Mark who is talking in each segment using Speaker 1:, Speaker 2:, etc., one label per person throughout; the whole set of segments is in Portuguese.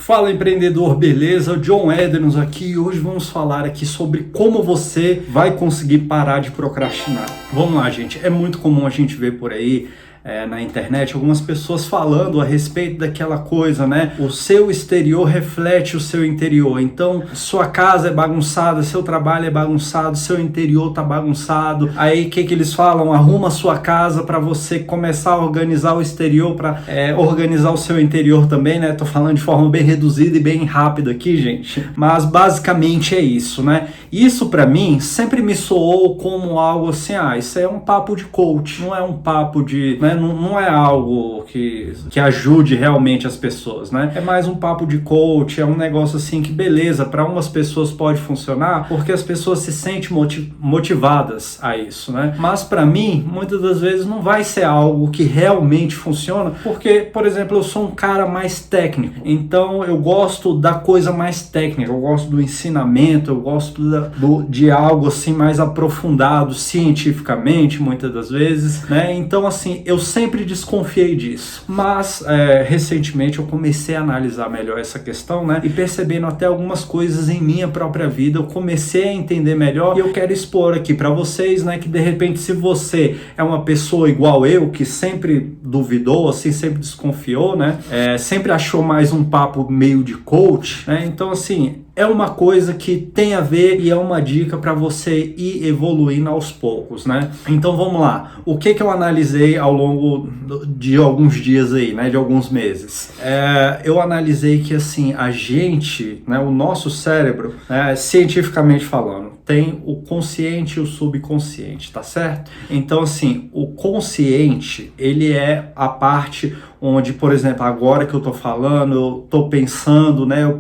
Speaker 1: Fala empreendedor, beleza? John Edernos aqui e hoje vamos falar aqui sobre como você vai conseguir parar de procrastinar. Vamos lá, gente, é muito comum a gente ver por aí na internet algumas pessoas falando a respeito daquela coisa, né? O seu exterior reflete o seu interior, então sua casa é bagunçada, seu trabalho é bagunçado, seu interior tá bagunçado. Aí o que eles falam? Arruma a sua casa para você começar a organizar o exterior, para organizar o seu interior também, né? Tô falando de forma bem reduzida e bem rápida aqui, gente, mas basicamente é isso, né? Isso para mim sempre me soou como algo assim, isso é um papo de coach, não é um papo de, né? Não é algo que ajude realmente as pessoas, né? É mais um papo de coach, é um negócio assim que beleza, para umas pessoas pode funcionar porque as pessoas se sentem motivadas a isso, né? Mas para mim, muitas das vezes não vai ser algo que realmente funciona, porque, por exemplo, eu sou um cara mais técnico, então eu gosto da coisa mais técnica, eu gosto do ensinamento, eu gosto de algo assim mais aprofundado cientificamente, muitas das vezes, né? Então assim, eu sempre desconfiei disso, mas recentemente eu comecei a analisar melhor essa questão, né, e percebendo até algumas coisas em minha própria vida, eu comecei a entender melhor e eu quero expor aqui para vocês, né, que de repente se você é uma pessoa igual eu, que sempre duvidou, assim, sempre desconfiou, né, sempre achou mais um papo meio de coach, né, então assim, é uma coisa que tem a ver e é uma dica para você ir evoluindo aos poucos, né? Então vamos lá. O que eu analisei ao longo de alguns dias aí, né? De alguns meses. Eu analisei que assim, a gente, né? O nosso cérebro, cientificamente falando, tem o consciente e o subconsciente, tá certo? Então assim, o consciente, ele é a parte onde, por exemplo, agora que eu tô falando, eu tô pensando, né?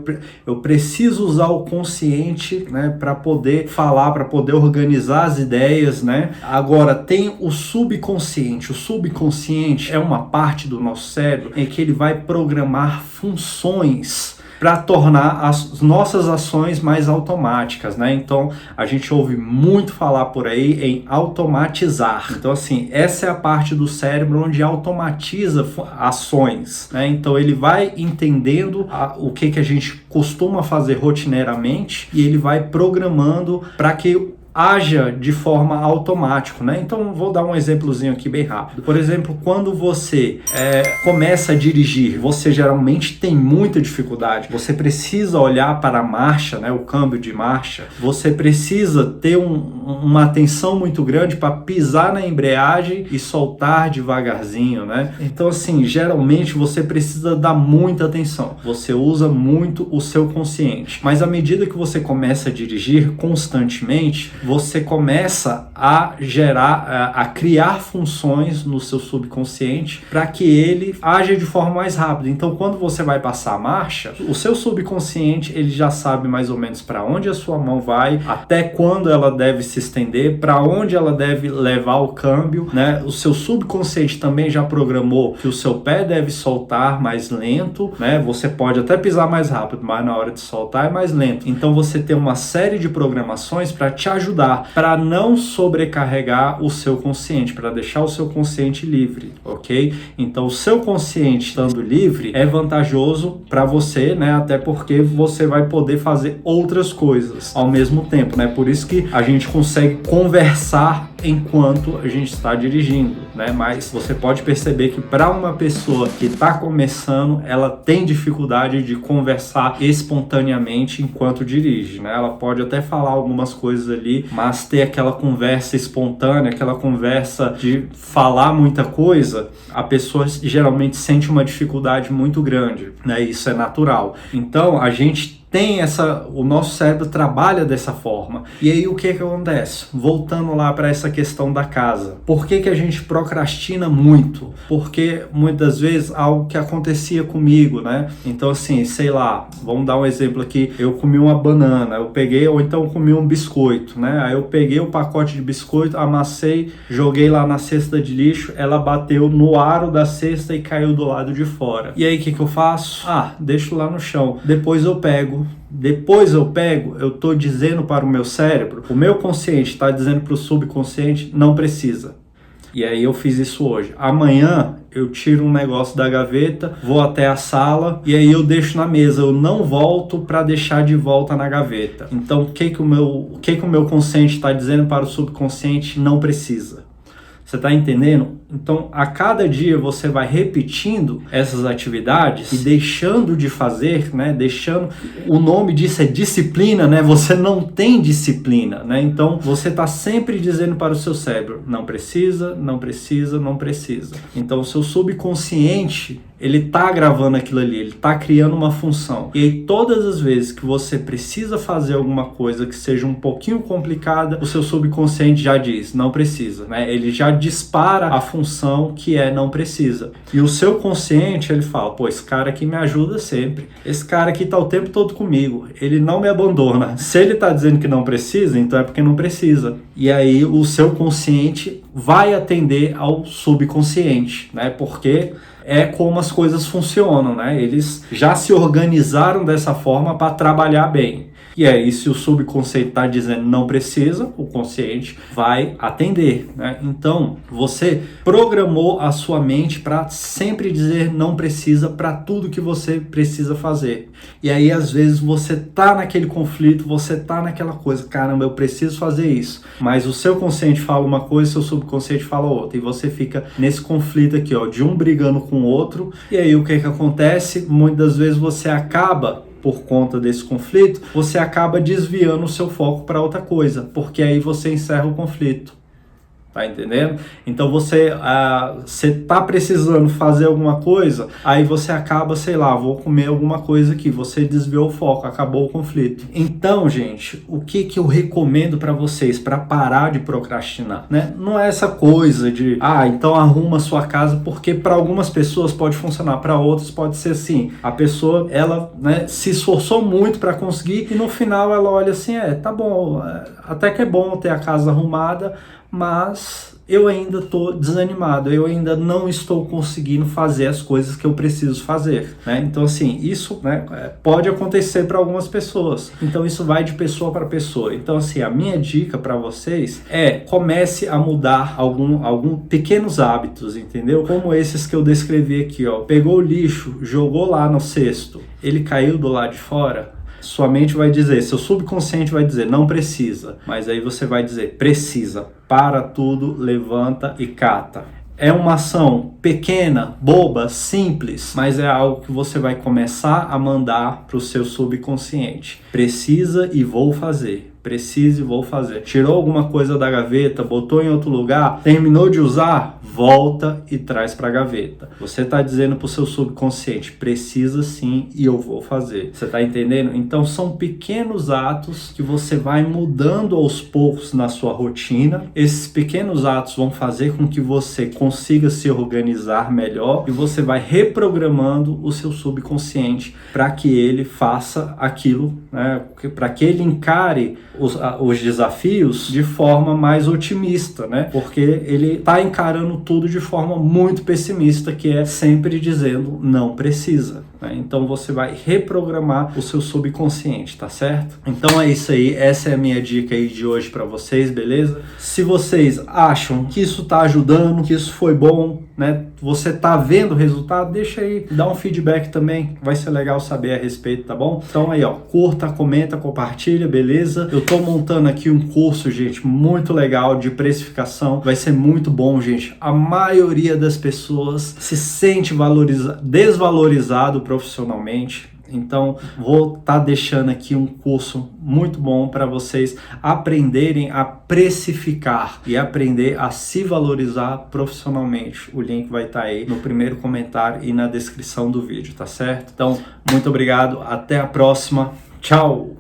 Speaker 1: Eu preciso usar o consciente, né? Para poder falar, para poder organizar as ideias, né? Agora, tem o subconsciente. O subconsciente é uma parte do nosso cérebro em que ele vai programar funções para tornar as nossas ações mais automáticas, né? Então, a gente ouve muito falar por aí em automatizar. Então, assim, essa é a parte do cérebro onde automatiza ações, né? Então, ele vai entendendo o que a gente costuma fazer rotineiramente e ele vai programando para que haja de forma automática, né? Então vou dar um exemplozinho aqui bem rápido. Por exemplo, quando você começa a dirigir, você geralmente tem muita dificuldade. Você precisa olhar para a marcha, né? O câmbio de marcha. Você precisa ter uma atenção muito grande para pisar na embreagem e soltar devagarzinho, né? Então assim, geralmente você precisa dar muita atenção. Você usa muito o seu consciente. Mas à medida que você começa a dirigir constantemente, você começa a criar funções no seu subconsciente para que ele haja de forma mais rápida. Então, quando você vai passar a marcha, o seu subconsciente ele já sabe mais ou menos para onde a sua mão vai, até quando ela deve se estender, para onde ela deve levar o câmbio, né? O seu subconsciente também já programou que o seu pé deve soltar mais lento, né? Você pode até pisar mais rápido, mas na hora de soltar é mais lento. Então, você tem uma série de programações para te ajudar para não sobrecarregar o seu consciente, para deixar o seu consciente livre, ok? Então, o seu consciente estando livre é vantajoso para você, né? Até porque você vai poder fazer outras coisas ao mesmo tempo, né? Por isso que a gente consegue conversar enquanto a gente está dirigindo, né? Mas você pode perceber que para uma pessoa que está começando, ela tem dificuldade de conversar espontaneamente enquanto dirige, né? Ela pode até falar algumas coisas ali, mas ter aquela conversa espontânea, aquela conversa de falar muita coisa, a pessoa geralmente sente uma dificuldade muito grande, né? Isso é natural. Então, a gente tem o nosso cérebro trabalha dessa forma. E aí o que acontece? Voltando lá para essa questão da casa. Por que a gente procrastina muito? Porque muitas vezes algo que acontecia comigo, né? Então assim, sei lá, vamos dar um exemplo aqui, eu comi uma banana, ou então comi um biscoito, né? Aí eu peguei o pacote de biscoito, amassei, joguei lá na cesta de lixo, ela bateu no aro da cesta e caiu do lado de fora. E aí o que eu faço? Deixo lá no chão. Depois eu pego, eu tô dizendo para o meu cérebro, o meu consciente está dizendo para o subconsciente, não precisa. E aí eu fiz isso hoje. Amanhã eu tiro um negócio da gaveta, vou até a sala e aí eu deixo na mesa. Eu não volto para deixar de volta na gaveta. Então o que o meu consciente está dizendo para o subconsciente? Não precisa. Você está entendendo? Então, a cada dia você vai repetindo essas atividades e deixando de fazer, né? O nome disso é disciplina, né? Você não tem disciplina, né? Então, você está sempre dizendo para o seu cérebro, não precisa, não precisa, não precisa. Então, o seu subconsciente, ele está gravando aquilo ali, ele está criando uma função. E aí, todas as vezes que você precisa fazer alguma coisa que seja um pouquinho complicada, o seu subconsciente já diz, não precisa, né? Ele já dispara a função que é não precisa. E o seu consciente, ele fala, pô, esse cara aqui me ajuda sempre. Esse cara aqui tá o tempo todo comigo. Ele não me abandona. Se ele tá dizendo que não precisa, então é porque não precisa. E aí o seu consciente vai atender ao subconsciente, né? Porque é como as coisas funcionam, né? Eles já se organizaram dessa forma para trabalhar bem. E aí, se o subconsciente está dizendo não precisa, o consciente vai atender, né? Então, você programou a sua mente para sempre dizer não precisa para tudo que você precisa fazer. E aí, às vezes, você tá naquele conflito, você tá naquela coisa, caramba, eu preciso fazer isso. Mas o seu consciente fala uma coisa, o seu subconsciente fala outra. E você fica nesse conflito aqui, ó, de um brigando com o outro. E aí, o que acontece? Muitas vezes você acaba, por conta desse conflito, você acaba desviando o seu foco para outra coisa, porque aí você encerra o conflito. Tá entendendo? Então você tá precisando fazer alguma coisa, aí você acaba, sei lá, vou comer alguma coisa aqui, você desviou o foco, acabou o conflito. Então, gente, o que eu recomendo para vocês para parar de procrastinar, né? Não é essa coisa de, então arruma a sua casa, porque para algumas pessoas pode funcionar, para outras pode ser assim, a pessoa, ela, né, se esforçou muito para conseguir e no final ela olha assim, tá bom, até que é bom ter a casa arrumada, mas eu ainda estou desanimado, eu ainda não estou conseguindo fazer as coisas que eu preciso fazer, né? Então, assim, isso, né, pode acontecer para algumas pessoas. Então, isso vai de pessoa para pessoa. Então, assim, a minha dica para vocês é comece a mudar algum pequenos hábitos, entendeu? Como esses que eu descrevi aqui, ó. Pegou o lixo, jogou lá no cesto, ele caiu do lado de fora. Sua mente vai dizer, seu subconsciente vai dizer, não precisa. Mas aí você vai dizer, precisa. Para tudo, levanta e cata. É uma ação pequena, boba, simples, mas é algo que você vai começar a mandar para o seu subconsciente. Precisa e vou fazer. Precisa e vou fazer. Tirou alguma coisa da gaveta, botou em outro lugar, terminou de usar, volta e traz para a gaveta. Você está dizendo para o seu subconsciente, precisa sim e eu vou fazer. Você está entendendo? Então são pequenos atos que você vai mudando aos poucos na sua rotina. Esses pequenos atos vão fazer com que você consiga se organizar melhor e você vai reprogramando o seu subconsciente para que ele faça aquilo, né? Para que ele encare os desafios de forma mais otimista, né? Porque ele está encarando tudo de forma muito pessimista, que é sempre dizendo não precisa, né? Então você vai reprogramar o seu subconsciente, tá certo? Então é isso aí, essa é a minha dica aí de hoje para vocês, beleza? Se vocês acham que isso tá ajudando, que isso foi bom, né? Você tá vendo o resultado, deixa aí, dá um feedback também, vai ser legal saber a respeito, tá bom? Então aí, ó, curta, comenta, compartilha, beleza? Eu tô montando aqui um curso, gente, muito legal de precificação, vai ser muito bom, gente. A maioria das pessoas se sente desvalorizado profissionalmente. Então, vou estar deixando aqui um curso muito bom para vocês aprenderem a precificar e aprender a se valorizar profissionalmente. O link vai estar aí no primeiro comentário e na descrição do vídeo, tá certo? Então, muito obrigado, até a próxima, tchau!